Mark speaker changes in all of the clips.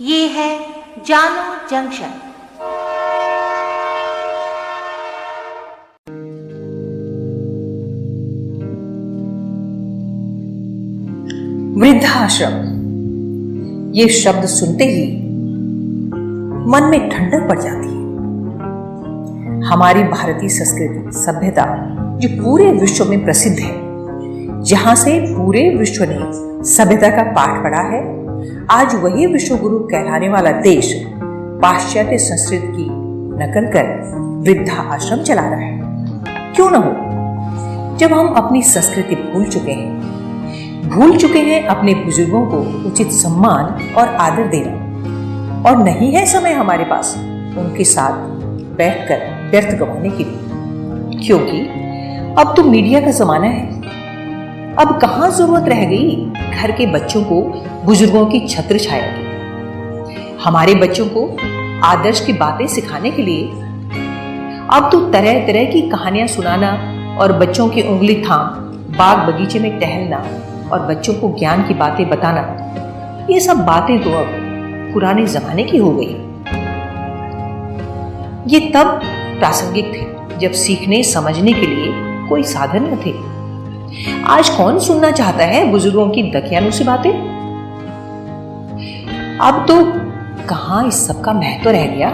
Speaker 1: ये है जानो जंक्शन।
Speaker 2: वृद्धाश्रम, ये शब्द सुनते ही मन में ठंडक पड़ जाती है। हमारी भारतीय संस्कृति सभ्यता जो पूरे विश्व में प्रसिद्ध है, जहां से पूरे विश्व ने सभ्यता का पाठ पढ़ा है, आज वही विश्व गुरु कहलाने वाला देश पाश्चात्य संस्कृति की नकल कर वृद्धा आश्रम चला रहा है। क्यों न हो, जब हम अपनी संस्कृति भूल चुके हैं अपने बुजुर्गों को उचित सम्मान और आदर देना, और नहीं है समय हमारे पास उनके साथ बैठकर व्यर्थ गंवाने के लिए, क्योंकि अब तो मीडिया का जमाना है। अब कहां जरूरत रह गई घर के बच्चों को बुजुर्गों की छत्र छाया की। हमारे बच्चों को आदर्श की बातें सिखाने के लिए अब तो तरह तरह की कहानियां सुनाना और बच्चों की उंगली थाम बाग बगीचे में टहलना और बच्चों को ज्ञान की बातें बताना, ये सब बातें तो अब पुराने जमाने की हो गई। ये तब प्रासंगिक थे जब सीखने समझने के लिए कोई साधन न थे। आज कौन सुनना चाहता है बुजुर्गों की दकियानुसी बातें? अब तो कहां इस सब का महत्व रह गया।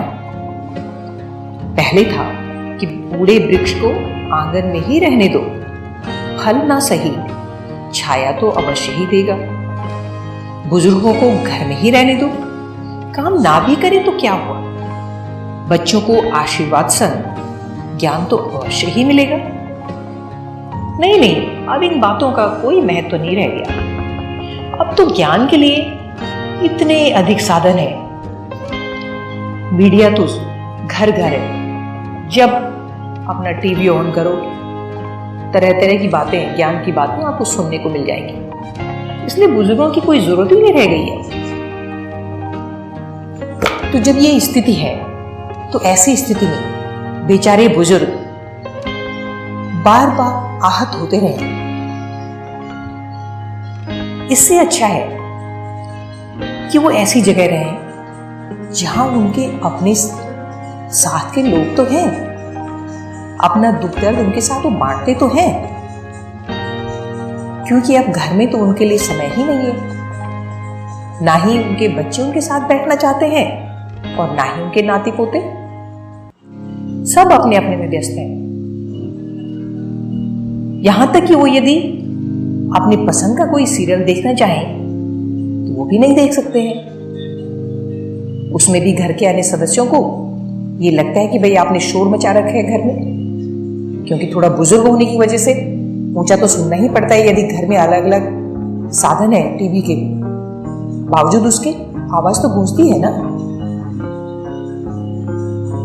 Speaker 2: पहले था कि बूढ़े वृक्ष को आंगन में ही रहने दो, फल ना सही छाया तो अवश्य ही देगा। बुजुर्गों को घर में ही रहने दो, काम ना भी करे तो क्या हुआ, बच्चों को आशीर्वाद सन ज्ञान तो अवश्य ही मिलेगा। नहीं, अब इन बातों का कोई महत्व नहीं रह गया। अब तो ज्ञान के लिए इतने अधिक साधन है। मीडिया तो घर घर है। जब अपना टीवी ऑन करो, तरह तरह की बातें, ज्ञान की बातें आपको सुनने को मिल जाएगी। इसलिए बुजुर्गों की कोई जरूरत ही नहीं रह गई है। तो जब ये स्थिति है, तो ऐसी स्थिति में बेचारे बुजुर्ग बार बार आहत होते रहे। इससे अच्छा है कि वो ऐसी जगह रहें जहां उनके अपने साथ के लोग तो हैं, अपना दुख दर्द उनके साथ वो बांटते तो हैं, क्योंकि अब घर में तो उनके लिए समय ही नहीं है। ना ही उनके बच्चे उनके साथ बैठना चाहते हैं और ना ही उनके नाती पोते। सब अपने अपने में व्यस्त हैं। यहां तक कि वो यदि अपनी पसंद का कोई सीरियल देखना चाहें तो वो भी नहीं देख सकते हैं। उसमें भी घर के अन्य सदस्यों को ये लगता है कि भाई आपने शोर मचा रखा है घर में, क्योंकि थोड़ा बुजुर्ग होने की वजह से ऊंचा तो सुनना ही पड़ता है। यदि घर में अलग अलग साधन है टीवी के बावजूद, उसके आवाज तो गूंजती है ना।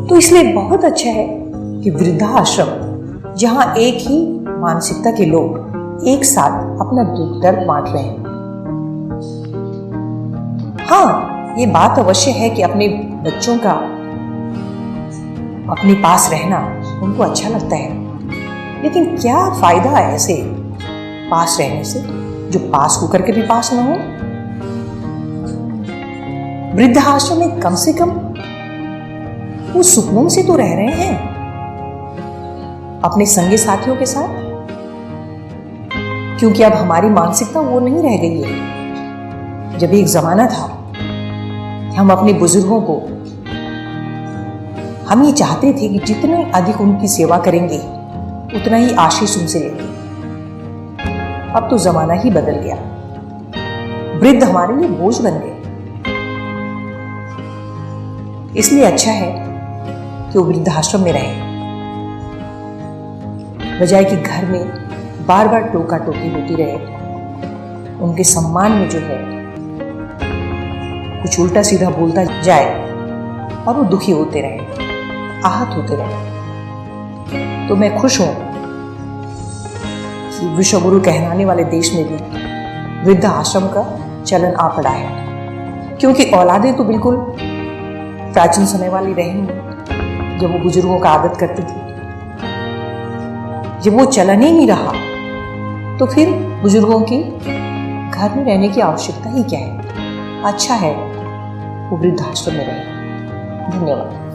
Speaker 2: तो इसलिए बहुत अच्छा है कि वृद्धाश्रम, जहां एक ही मानसिकता के लोग एक साथ अपना दुख दर्द बांट रहे हैं। हाँ, ये बात अवश्य है कि अपने बच्चों का अपने पास रहना उनको अच्छा लगता है, लेकिन क्या फायदा है ऐसे पास रहने से जो पास होकर के भी पास न हो। वृद्धाश्रम में कम से कम वो सुकून से तो रह रहे हैं अपने संगी साथियों के साथ, क्योंकि अब हमारी मानसिकता वो नहीं रह गई है। जब एक जमाना था कि हम अपने बुजुर्गों को, हम ये चाहते थे कि जितने अधिक उनकी सेवा करेंगे उतना ही आशीष उनसे लेंगे। अब तो जमाना ही बदल गया। वृद्ध हमारे लिए बोझ बन गए। इसलिए अच्छा है कि वो वृद्धाश्रम में रहें, बजाय कि घर में बार बार टोका टोकी होती रहे। उनके सम्मान में जो है कुछ उल्टा सीधा बोलता जाए और वो दुखी होते रहे, आहत होते रहे। तो मैं खुश हूं कि विश्व गुरु कहलाने वाले देश में भी वृद्धा आश्रम का चलन आ पड़ा है, क्योंकि औलादें तो बिल्कुल प्राचीन समय वाली रही जब वो बुजुर्गों का आदत करती थी। जब वो चलन ही नहीं रहा तो फिर बुजुर्गों की घर में रहने की आवश्यकता ही क्या है। अच्छा है वो वृद्धाश्रम में रहेगा। धन्यवाद।